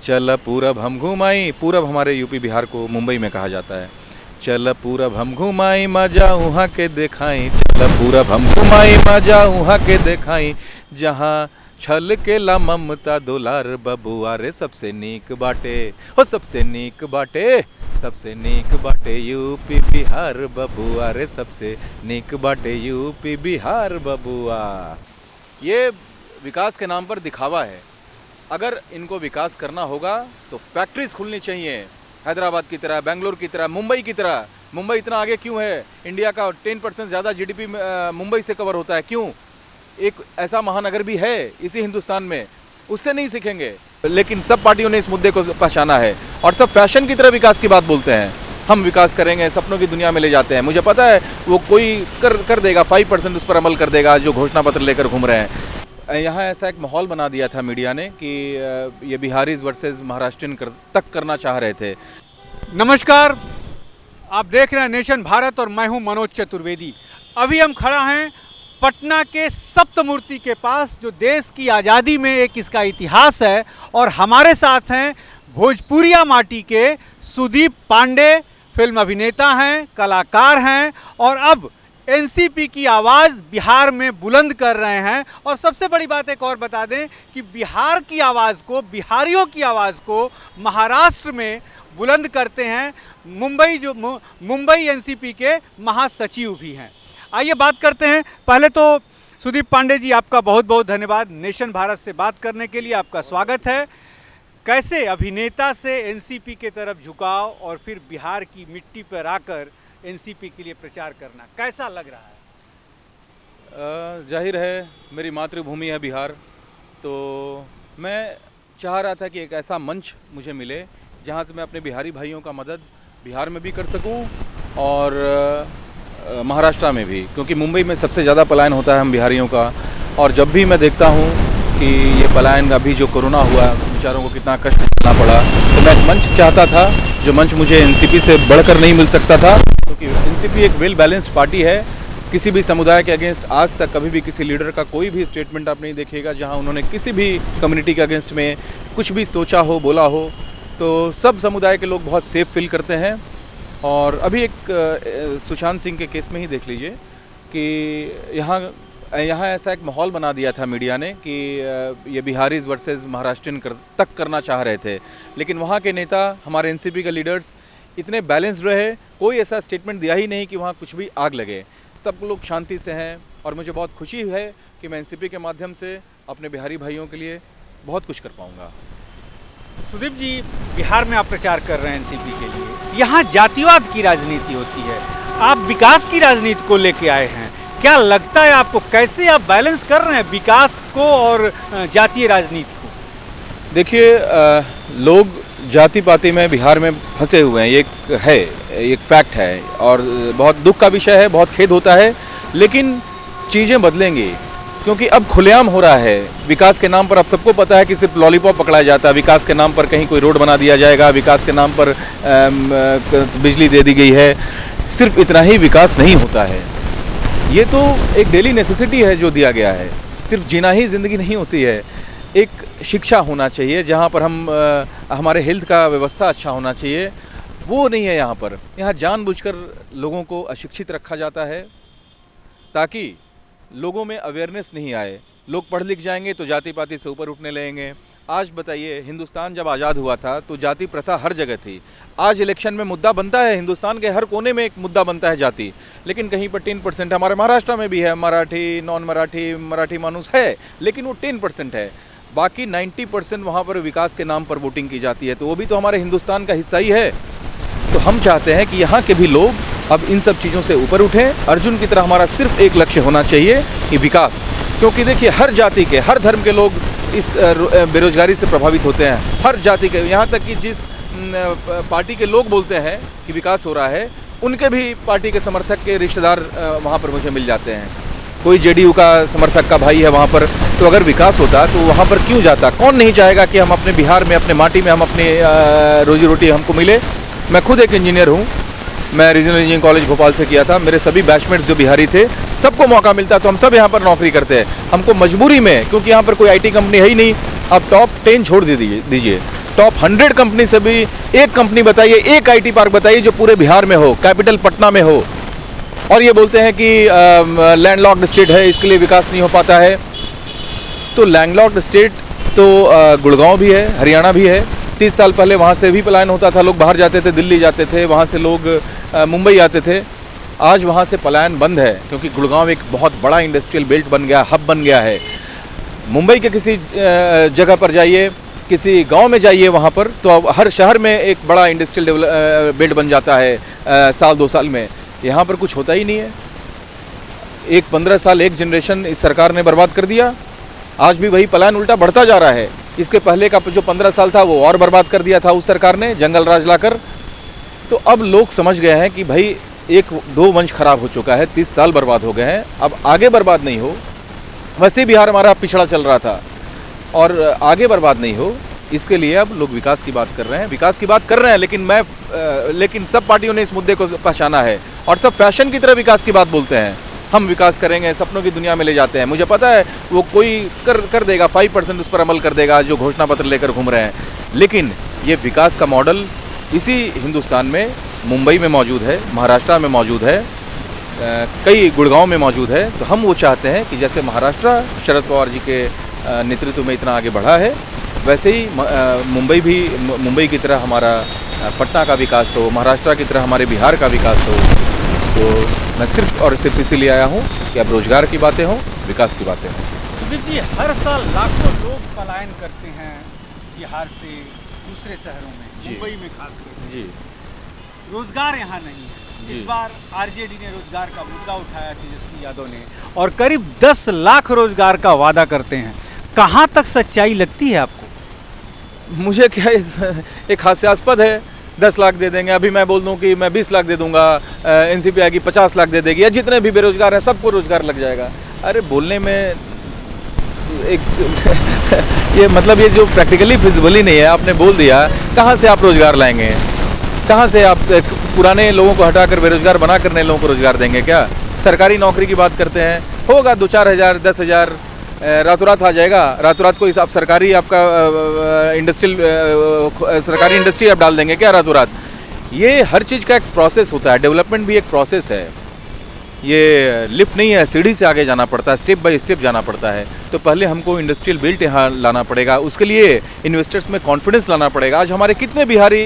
चल पूरब हम घुमाई, पूरब हमारे यूपी बिहार को मुंबई में कहा जाता है। चल पूरब हम घुमाई मजा उहाँ के देखाई, चल पूरब हम घुमाई मजा उहाँ के देखाई, जहाँ छल के ला ममता दुलार बबुआ रे सबसे नीक बाटे, हो सबसे नीक बाटे, सबसे नीक बाटे यूपी बिहार बबुआ रे सबसे नीक बाटे यूपी बिहार बबुआ। ये विकास के नाम पर दिखावा है। अगर इनको विकास करना होगा तो फैक्ट्रीज खुलनी चाहिए, हैदराबाद की तरह, बेंगलोर की तरह, मुंबई की तरह। मुंबई इतना आगे क्यों है? इंडिया का 10% ज़्यादा जीडीपी मुंबई से कवर होता है, क्यों? एक ऐसा महानगर भी है इसी हिंदुस्तान में, उससे नहीं सीखेंगे। लेकिन सब पार्टियों ने इस मुद्दे को पहचाना है और सब फैशन की तरह विकास की बात बोलते हैं। हम विकास करेंगे, सपनों की दुनिया में ले जाते हैं। मुझे पता है वो कोई कर देगा, 5% उस पर अमल कर देगा जो घोषणा पत्र लेकर घूम रहे हैं। यहाँ ऐसा एक माहौल बना दिया था मीडिया ने कि ये बिहारीज वर्सेस महाराष्ट्रियन तक करना चाह रहे थे। नमस्कार, आप देख रहे हैं नेशन भारत और मैं हूं मनोज चतुर्वेदी। अभी हम खड़ा हैं पटना के सप्तमूर्ति के पास, जो देश की आज़ादी में एक इसका इतिहास है। और हमारे साथ हैं भोजपुरिया माटी के सुदीप पांडे, फिल्म अभिनेता हैं, कलाकार हैं और अब एनसीपी की आवाज़ बिहार में बुलंद कर रहे हैं। और सबसे बड़ी बात एक और बता दें कि बिहार की आवाज़ को, बिहारियों की आवाज़ को महाराष्ट्र में बुलंद करते हैं मुंबई एनसीपी के महासचिव भी हैं। आइए बात करते हैं। पहले तो सुदीप पांडे जी, आपका बहुत बहुत धन्यवाद नेशन भारत से बात करने के लिए, आपका स्वागत है। कैसे अभिनेता से एनसीपी के तरफ झुकाव और फिर बिहार की मिट्टी पर आकर एनसीपी के लिए प्रचार करना कैसा लग रहा है? जाहिर है मेरी मातृभूमि है बिहार, तो मैं चाह रहा था कि एक ऐसा मंच मुझे मिले जहाँ से मैं अपने बिहारी भाइयों का मदद बिहार में भी कर सकूं और महाराष्ट्र में भी, क्योंकि मुंबई में सबसे ज़्यादा पलायन होता है हम बिहारियों का। और जब भी मैं देखता हूँ कि ये पलायन, अभी जो कोरोना हुआ, बेचारों को कितना कष्ट झेलना पड़ा, तो मैं एक मंच चाहता था, जो मंच मुझे एनसीपी से बढ़कर नहीं मिल सकता था, क्योंकि एनसीपी एक वेल बैलेंस्ड पार्टी है। किसी भी समुदाय के अगेंस्ट आज तक कभी भी किसी लीडर का कोई भी स्टेटमेंट आप नहीं देखिएगा जहां उन्होंने किसी भी कम्युनिटी के अगेंस्ट में कुछ भी सोचा हो, बोला हो। तो सब समुदाय के लोग बहुत सेफ फील करते हैं। और अभी एक सुशांत सिंह के केस में ही देख लीजिए कि यहाँ ऐसा एक माहौल बना दिया था मीडिया ने कि ये बिहारीज वर्सेस महाराष्ट्रियन तक करना चाह रहे थे। लेकिन वहाँ के नेता, हमारे एनसीपी के लीडर्स इतने बैलेंस्ड रहे, कोई ऐसा स्टेटमेंट दिया ही नहीं कि वहाँ कुछ भी आग लगे। सब लोग शांति से हैं और मुझे बहुत खुशी है कि मैं एनसीपी के माध्यम से अपने बिहारी भाइयों के लिए बहुत कुछ कर पाऊँगा। सुदीप जी, बिहार में आप प्रचार कर रहे हैं एनसीपी के लिए, यहाँ जातिवाद की राजनीति होती है, आप विकास की राजनीति को लेके आए हैं। क्या लगता है आपको, कैसे आप बैलेंस कर रहे हैं विकास को और जातीय राजनीति को? देखिए, लोग जाति पाति में बिहार में फंसे हुए हैं, ये एक फैक्ट है और बहुत दुख का विषय है, बहुत खेद होता है। लेकिन चीज़ें बदलेंगी, क्योंकि अब खुलेआम हो रहा है। विकास के नाम पर अब सबको पता है कि सिर्फ लॉलीपॉप पकड़ाया जाता है। विकास के नाम पर कहीं कोई रोड बना दिया जाएगा, विकास के नाम पर बिजली दे दी गई है। सिर्फ इतना ही विकास नहीं होता है, ये तो एक डेली नेसेसिटी है जो दिया गया है। सिर्फ जीना ही ज़िंदगी नहीं होती है, एक शिक्षा होना चाहिए जहाँ पर हमारे हेल्थ का व्यवस्था अच्छा होना चाहिए, वो नहीं है यहाँ पर। यहाँ जानबूझकर लोगों को अशिक्षित रखा जाता है ताकि लोगों में अवेयरनेस नहीं आए। लोग पढ़ लिख जाएंगे तो जाति पाति से ऊपर उठने लगेंगे। आज बताइए, हिंदुस्तान जब आज़ाद हुआ था तो जाति प्रथा हर जगह थी। आज इलेक्शन में मुद्दा बनता है, हिंदुस्तान के हर कोने में एक मुद्दा बनता है जाति, लेकिन कहीं पर 10%। हमारे महाराष्ट्र में भी है, मराठी, नॉन मराठी, मराठी मानुस है, लेकिन वो 10% है। बाकी 90% वहाँ पर विकास के नाम पर वोटिंग की जाती है, तो वो भी तो हमारे हिंदुस्तान का हिस्सा ही है। तो हम चाहते हैं कि यहाँ के भी लोग अब इन सब चीज़ों से ऊपर उठें। अर्जुन की तरह हमारा सिर्फ एक लक्ष्य होना चाहिए कि विकास, क्योंकि देखिए हर जाति के, हर धर्म के लोग इस बेरोजगारी से प्रभावित होते हैं। हर जाति के, यहाँ तक कि जिस पार्टी के लोग बोलते हैं कि विकास हो रहा है, उनके भी पार्टी के समर्थक के रिश्तेदार वहाँ पर मुझे मिल जाते हैं। कोई जेडीयू का समर्थक का भाई है वहाँ पर, तो अगर विकास होता तो वहाँ पर क्यों जाता? कौन नहीं चाहेगा कि हम अपने बिहार में, अपने माटी में हम अपनी रोजी रोटी हमको मिले। मैं खुद एक इंजीनियर हूँ, मैं रीजनल इंजीनियरिंग कॉलेज भोपाल से किया था। मेरे सभी बैचमेट्स जो बिहारी थे, सबको मौका मिलता तो हम सब यहाँ पर नौकरी करते हैं। हमको मजबूरी में, क्योंकि यहाँ पर कोई आईटी कंपनी है ही नहीं, आप टॉप 10 छोड़ दीजिए, टॉप 100 कंपनी से भी एक कंपनी बताइए, एक आईटी पार्क बताइए जो पूरे बिहार में हो, कैपिटल पटना में हो। और ये बोलते हैं कि लैंडलॉक्ड स्टेट है, इसके लिए विकास नहीं हो पाता है। तो लैंडलॉक्ड स्टेट तो गुड़गांव भी है, हरियाणा भी है। 30 साल पहले वहाँ से भी पलायन होता था, लोग बाहर जाते थे, दिल्ली जाते थे, वहाँ से लोग मुंबई आते थे। आज वहाँ से पलायन बंद है क्योंकि गुड़गांव एक बहुत बड़ा इंडस्ट्रियल बेल्ट बन गया, हब बन गया है। मुंबई के किसी जगह पर जाइए, किसी गांव में जाइए, वहाँ पर तो अब हर शहर में एक बड़ा इंडस्ट्रियल बेल्ट बन जाता है साल 2 साल में। यहाँ पर कुछ होता ही नहीं है। एक 15 साल एक जनरेशन इस सरकार ने बर्बाद कर दिया। आज भी वही पलायन उल्टा बढ़ता जा रहा है। इसके पहले का जो 15 साल था वो और बर्बाद कर दिया था उस सरकार ने, जंगल राज लाकर। तो अब लोग समझ गए हैं कि भाई 1-2 वंश खराब हो चुका है, 30 साल बर्बाद हो गए हैं, अब आगे बर्बाद नहीं हो। वैसे बिहार हमारा पिछड़ा चल रहा था और आगे बर्बाद नहीं हो, इसके लिए अब लोग विकास की बात कर रहे हैं, विकास की बात कर रहे हैं। लेकिन सब पार्टियों ने इस मुद्दे को पहचाना है और सब फैशन की तरह विकास की बात बोलते हैं। हम विकास करेंगे, सपनों की दुनिया में ले जाते हैं। मुझे पता है वो कोई कर देगा, 5% उस पर अमल कर देगा जो घोषणा पत्र लेकर घूम रहे हैं। लेकिन ये विकास का मॉडल इसी हिंदुस्तान में मुंबई में मौजूद है, महाराष्ट्र में मौजूद है, कई गुड़गांव में मौजूद है। तो हम वो चाहते हैं कि जैसे महाराष्ट्र शरद पवार जी के नेतृत्व में इतना आगे बढ़ा है, वैसे ही मुंबई की तरह हमारा पटना का विकास हो, महाराष्ट्र की तरह हमारे बिहार का विकास हो। तो मैं सिर्फ और सिर्फ इसीलिए आया हूँ कि अब रोजगार की बातें हों, विकास की बातें हों। सुदीप जी, हर साल लाखों लोग पलायन करते हैं बिहार से दूसरे शहरों में, मुंबई में खास करके। जी, रोजगार यहाँ नहीं है। इस बार आरजेडी ने रोजगार का मुद्दा उठाया, तेजस्वी यादव ने, और करीब 10 लाख रोजगार का वादा करते हैं। कहाँ तक सच्चाई लगती है आपको? मुझे क्या एक हास्यास्पद है, 10 लाख दे देंगे। अभी मैं बोल दूं कि मैं 20 लाख दे दूंगा, एनसीपी आएगी 50 लाख दे देगी, या जितने भी बेरोजगार हैं सबको रोजगार लग जाएगा। अरे बोलने में एक ये मतलब ये जो प्रैक्टिकली फिजिबल ही नहीं है। आपने बोल दिया, कहाँ से आप रोजगार लाएंगे? कहाँ से आप पुराने लोगों को हटाकर बेरोजगार बना कर नए लोगों को रोजगार देंगे? क्या सरकारी नौकरी की बात करते हैं, होगा 2-4 हज़ार 10 हज़ार रातों रात आ जाएगा। रातों रात को आप सरकारी आपका सरकारी इंडस्ट्री आप डाल देंगे क्या रातों रात? ये हर चीज़ का एक प्रोसेस होता है, डेवलपमेंट भी एक प्रोसेस है। ये लिफ्ट नहीं है, सीढ़ी से आगे जाना पड़ता है, स्टेप बाय स्टेप जाना पड़ता है। तो पहले हमको इंडस्ट्रियल बेल्ट यहाँ लाना पड़ेगा, उसके लिए इन्वेस्टर्स में कॉन्फिडेंस लाना पड़ेगा। आज हमारे कितने बिहारी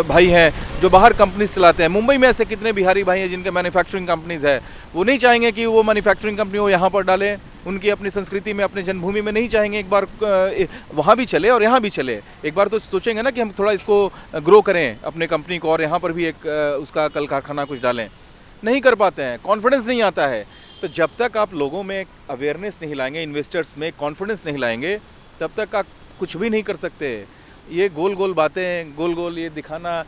भाई हैं जो बाहर कंपनीज चलाते हैं। मुंबई में ऐसे कितने बिहारी भाई हैं जिनके मैन्युफैक्चरिंग कंपनीज है। वो नहीं चाहेंगे कि वो मैन्युफैक्चरिंग कंपनी वो यहाँ पर डालें, उनकी अपनी संस्कृति में, अपनी जन्मभूमि में नहीं चाहेंगे एक बार वहाँ भी चले और यहाँ भी चले। एक बार तो सोचेंगे ना कि हम थोड़ा इसको ग्रो करें अपने कंपनी को और यहाँ पर भी एक उसका कल कारखाना कुछ डालें। नहीं कर पाते हैं, कॉन्फिडेंस नहीं आता है। तो जब तक आप लोगों में अवेयरनेस नहीं लाएंगे, इन्वेस्टर्स में कॉन्फिडेंस नहीं लाएंगे, तब तक आप कुछ भी नहीं कर सकते। ये गोल गोल बातें, गोल गोल ये दिखाना,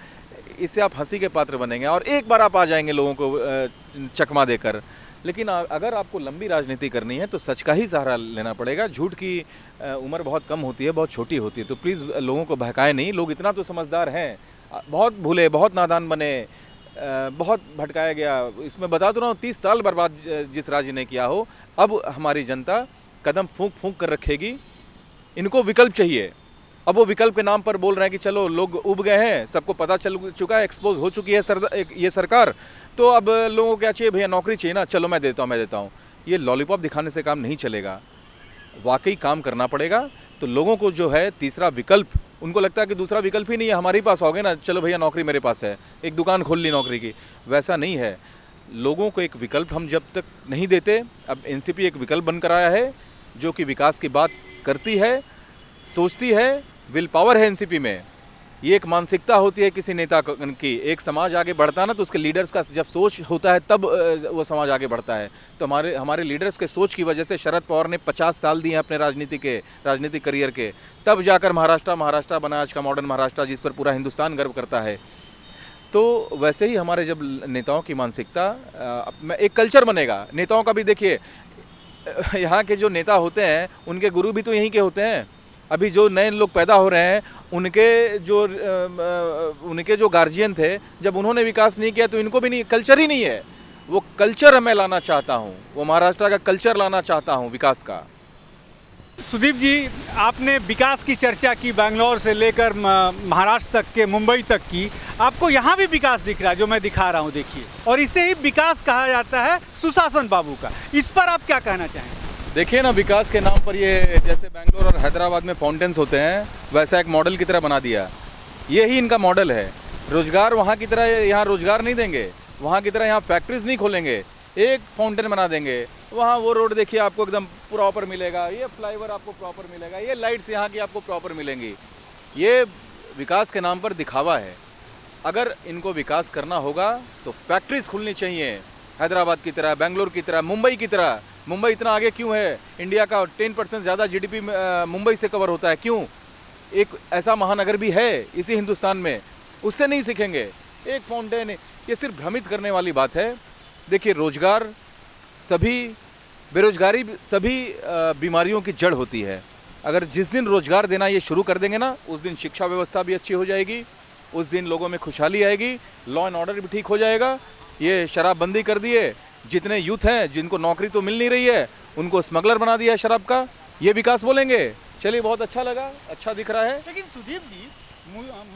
इससे आप हंसी के पात्र बनेंगे और एक बार आप आ जाएंगे लोगों को चकमा देकर। लेकिन अगर आपको लंबी राजनीति करनी है तो सच का ही सहारा लेना पड़ेगा। झूठ की उम्र बहुत कम होती है, बहुत छोटी होती है। तो प्लीज़ लोगों को बहकाएं नहीं। लोग इतना तो समझदार हैं, बहुत भूले, बहुत नादान बने, बहुत भटकाया गया। इसमें बता तो रहा हूँ, 30 साल बर्बाद जिस राज्य ने किया हो, अब हमारी जनता कदम फूंक फूंक कर रखेगी। इनको विकल्प चाहिए। अब वो विकल्प के नाम पर बोल रहे हैं कि चलो लोग उब गए हैं, सबको पता चल चुका है, एक्सपोज हो चुकी है ये सरकार, तो अब लोगों को क्या चाहिए? भैया नौकरी चाहिए ना, चलो मैं देता हूँ। ये लॉलीपॉप दिखाने से काम नहीं चलेगा, वाकई काम करना पड़ेगा। तो लोगों को जो है तीसरा विकल्प, उनको लगता है कि दूसरा विकल्प ही नहीं है, हमारे पास आओगे ना, चलो भैया नौकरी मेरे पास है, एक दुकान खोल ली नौकरी की। वैसा नहीं है। लोगों को एक विकल्प हम जब तक नहीं देते, अब एनसीपी एक विकल्प बनकर आया है जो कि विकास की बात करती है, सोचती है, विल पावर है एनसीपी में। ये एक मानसिकता होती है किसी नेता की। एक समाज आगे बढ़ता है ना, तो उसके लीडर्स का जब सोच होता है तब वो समाज आगे बढ़ता है। तो हमारे लीडर्स के सोच की वजह से शरद पवार ने 50 साल दिए अपने राजनीतिक करियर के, तब जाकर महाराष्ट्र बना आज का मॉडर्न महाराष्ट्र, जिस पर पूरा हिंदुस्तान गर्व करता है। तो वैसे ही हमारे जब नेताओं की मानसिकता में एक कल्चर बनेगा। नेताओं का भी देखिए, यहाँ के जो नेता होते हैं उनके गुरु भी तो यहीं के होते हैं। अभी जो नए लोग पैदा हो रहे हैं, उनके जो गार्जियन थे, जब उन्होंने विकास नहीं किया तो इनको भी नहीं, कल्चर ही नहीं है। वो कल्चर मैं लाना चाहता हूँ, वो महाराष्ट्र का कल्चर लाना चाहता हूँ विकास का। सुदीप जी, आपने विकास की चर्चा की, बेंगलोर से लेकर महाराष्ट्र तक के, मुंबई तक की। आपको यहाँ भी विकास दिख रहा है जो मैं दिखा रहा हूँ, देखिए, और इसे ही विकास कहा जाता है सुशासन बाबू का। इस पर आप क्या कहना चाहेंगे? देखिए ना, विकास के नाम पर ये जैसे बेंगलोर और हैदराबाद में फाउंटेन्स होते हैं, वैसा एक मॉडल की तरह बना दिया। यही इनका मॉडल है। रोजगार वहाँ की तरह यहाँ रोजगार नहीं देंगे, वहाँ की तरह यहाँ फैक्ट्रीज नहीं खोलेंगे, एक फाउंटेन बना देंगे। वहाँ वो रोड देखिए आपको एकदम प्रॉपर मिलेगा, ये फ्लाईओवर आपको प्रॉपर मिलेगा, ये लाइट्स यहाँ की आपको प्रॉपर मिलेंगी। ये विकास के नाम पर दिखावा है। अगर इनको विकास करना होगा तो फैक्ट्रीज खुलनी चाहिए, हैदराबाद की तरह, बेंगलोर की तरह, मुंबई की तरह। मुंबई इतना आगे क्यों है? इंडिया का 10% ज़्यादा जीडीपी मुंबई से कवर होता है। क्यों? एक ऐसा महानगर भी है इसी हिंदुस्तान में, उससे नहीं सीखेंगे। एक फाउंटेन, ये सिर्फ भ्रमित करने वाली बात है। देखिए, रोजगार सभी, बेरोजगारी सभी बीमारियों की जड़ होती है। अगर जिस दिन रोजगार देना ये शुरू कर देंगे ना, उस दिन शिक्षा व्यवस्था भी अच्छी हो जाएगी, उस दिन लोगों में खुशहाली आएगी, लॉ एंड ऑर्डर भी ठीक हो जाएगा। ये शराबबंदी कर दिए, जितने यूथ हैं जिनको नौकरी तो मिल नहीं रही है, उनको स्मगलर बना दिया है शराब का, ये विकास बोलेंगे? चलिए, बहुत अच्छा लगा, अच्छा दिख रहा है। लेकिन सुदीप जी,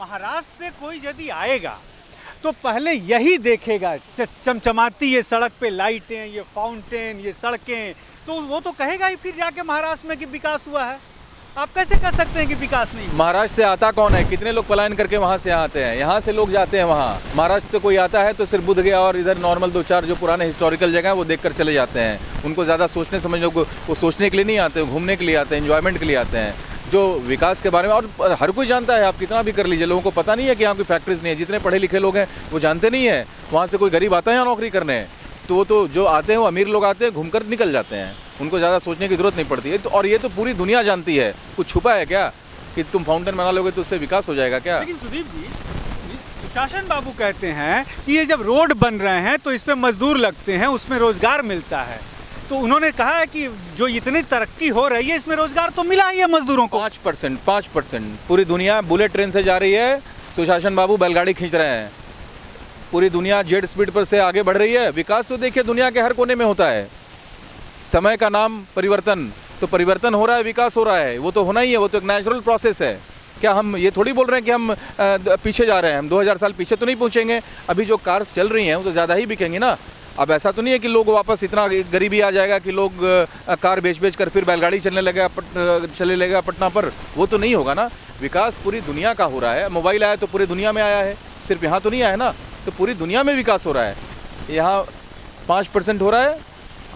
महाराष्ट्र से कोई यदि आएगा तो पहले यही देखेगा, चमचमाती ये सड़क पे लाइटें, ये फाउंटेन, ये सड़कें, तो वो तो कहेगा ही फिर जाके महाराष्ट्र में कि विकास हुआ है। आप कैसे कह सकते हैं कि विकास नहीं? महाराष्ट्र से आता कौन है? कितने लोग पलायन करके वहाँ से आते हैं, यहाँ से लोग जाते हैं वहाँ। महाराष्ट्र से कोई आता है तो सिर्फ बुध गया और इधर नॉर्मल 2-4 जो पुराने हिस्टोरिकल जगह है वो देखकर चले जाते हैं। उनको ज़्यादा सोचने समझने को, वो सोचने के लिए नहीं आते, घूमने के लिए आते हैं, एंजॉयमेंट के लिए आते हैं। जो विकास के बारे में और हर कोई जानता है, आप कितना भी कर लीजिए, लोगों को पता नहीं है कि यहाँ कोई फैक्ट्रीज नहीं है। जितने पढ़े लिखे लोग हैं वो जानते नहीं है वहाँ से कोई गरीब आता है यहाँ नौकरी करने, तो वो तो जो आते हैं वो अमीर लोग आते हैं, घूमकर निकल जाते हैं, उनको ज़्यादा सोचने की जरूरत नहीं पड़ती है। तो और ये तो पूरी दुनिया जानती है। कुछ छुपा है क्या कि तुम फाउंटेन बना लोगे तो उससे विकास हो जाएगा क्या? लेकिन सुदीप जी, सुशासन बाबू कहते हैं कि ये जब रोड बन रहे हैं तो इस पे मजदूर लगते हैं, उसमें रोजगार मिलता है। तो उन्होंने कहा है कि जो इतनी तरक्की हो रही है इसमें रोजगार तो मिला ही है मजदूरों को। 5%। पूरी दुनिया बुलेट ट्रेन से जा रही है, सुशासन बाबू बैलगाड़ी खींच रहे हैं। पूरी दुनिया जेट स्पीड पर से आगे बढ़ रही है। विकास तो देखिए दुनिया के हर कोने में होता है। समय का नाम परिवर्तन, तो परिवर्तन हो रहा है, विकास हो रहा है, वो तो होना ही है, वो तो एक नेचुरल प्रोसेस है। क्या हम ये थोड़ी बोल रहे हैं कि हम पीछे जा रहे हैं? हम 2000 साल पीछे तो नहीं पहुँचेंगे। अभी जो कार्स चल रही हैं वो तो ज़्यादा ही बिकेंगी ना। अब ऐसा तो नहीं है कि लोग वापस इतना गरीबी आ जाएगा कि लोग कार बेच कर फिर बैलगाड़ी चलने लगेगा पटना पर, वो तो नहीं होगा ना। विकास पूरी दुनिया का हो रहा है। मोबाइल आया तो पूरी दुनिया में आया है, सिर्फ यहाँ तो नहीं आया है ना। तो पूरी दुनिया में विकास हो रहा है। यहाँ 5% हो रहा है,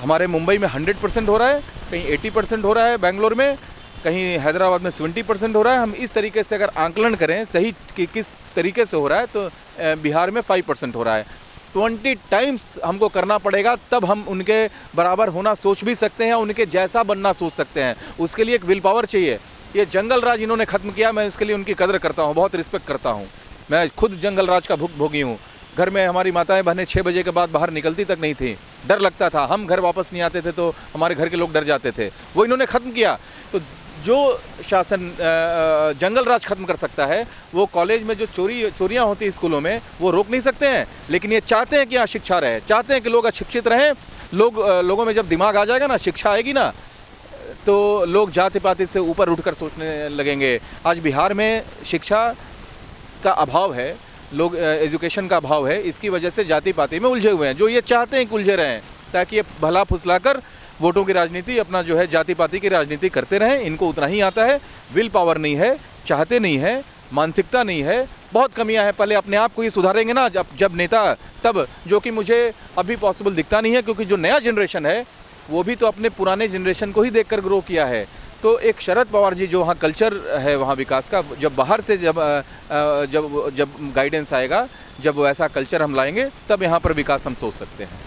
हमारे मुंबई में 100% हो रहा है, कहीं 80% हो रहा है, बेंगलोर में, कहीं हैदराबाद में 70% हो रहा है। हम इस तरीके से अगर आंकलन करें सही कि किस तरीके से हो रहा है, तो बिहार में 5% हो रहा है। 20 टाइम्स हमको करना पड़ेगा, तब हम उनके बराबर होना सोच भी सकते हैं, उनके जैसा बनना सोच सकते हैं। उसके लिए एक विल पावर चाहिए। ये जंगल राज इन्होंने ख़त्म किया, मैं इसके लिए उनकी कदर करता हूँ, बहुत रिस्पेक्ट करता हूँ। मैं खुद जंगल राज का भुक्तभोगी हूँ। घर में हमारी माताएं बहनें 6 बजे के बाद बाहर निकलती तक नहीं थी, डर लगता था। हम घर वापस नहीं आते थे तो हमारे घर के लोग डर जाते थे। वो इन्होंने ख़त्म किया। तो जो शासन जंगल राज खत्म कर सकता है, वो कॉलेज में जो चोरियां होती हैं स्कूलों में, वो रोक नहीं सकते हैं। लेकिन ये चाहते हैं कि यहाँ शिक्षा रहे, चाहते हैं कि लोग अशिक्षित रहें। लोगों में जब दिमाग आ जाएगा ना, शिक्षा आएगी ना, तो लोग जाति पाति से ऊपर उठकर सोचने लगेंगे। आज बिहार में शिक्षा का अभाव है, लोग एजुकेशन का अभाव है, इसकी वजह से जाति पाति में उलझे हुए हैं। जो ये चाहते हैं कि उलझे रहें, ताकि ये भला फुसलाकर वोटों की राजनीति, अपना जो है जाति पाति की राजनीति करते रहें। इनको उतना ही आता है, विल पावर नहीं है, चाहते नहीं है, मानसिकता नहीं है, बहुत कमियां हैं। पहले अपने आप को ये सुधारेंगे ना जब नेता, तब, जो कि मुझे अभी पॉसिबल दिखता नहीं है, क्योंकि जो नया जनरेशन है वो भी तो अपने पुराने जनरेशन को ही देखकर ग्रो किया है। तो एक शरद पवार जी, जो वहाँ कल्चर है वहाँ विकास का, जब बाहर से जब गाइडेंस आएगा, जब वो ऐसा कल्चर हम लाएंगे, तब यहाँ पर विकास हम सोच सकते हैं।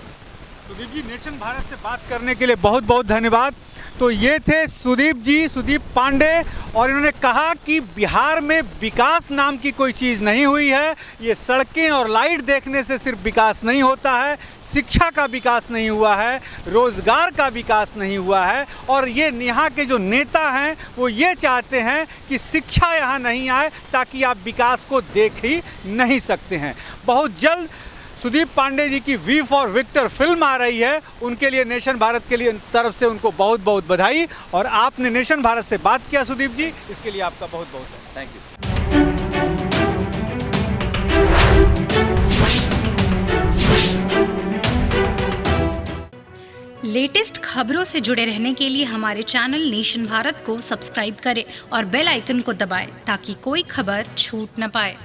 सुदीप जी, नेशन भारत से बात करने के लिए बहुत बहुत धन्यवाद। तो ये थे सुदीप पांडे, और इन्होंने कहा कि बिहार में विकास नाम की कोई चीज़ नहीं हुई है। ये सड़कें और लाइट देखने से सिर्फ विकास नहीं होता है, शिक्षा का विकास नहीं हुआ है, रोज़गार का विकास नहीं हुआ है। और ये यहाँ के जो नेता हैं वो ये चाहते हैं कि शिक्षा यहाँ नहीं आए, ताकि आप विकास को देख ही नहीं सकते हैं। बहुत जल्द सुदीप पांडे जी की वी फॉर विक्टर फिल्म आ रही है, उनके लिए नेशन भारत के लिए तरफ से उनको बहुत बहुत बधाई। और आपने नेशन भारत से बात किया सुदीप जी, इसके लिए आपका बहुत बहुत थैंक यू। लेटेस्ट खबरों से जुड़े रहने के लिए हमारे चैनल नेशन भारत को सब्सक्राइब करें और बेल आइकन को दबाएं ताकि कोई खबर छूट न पाए।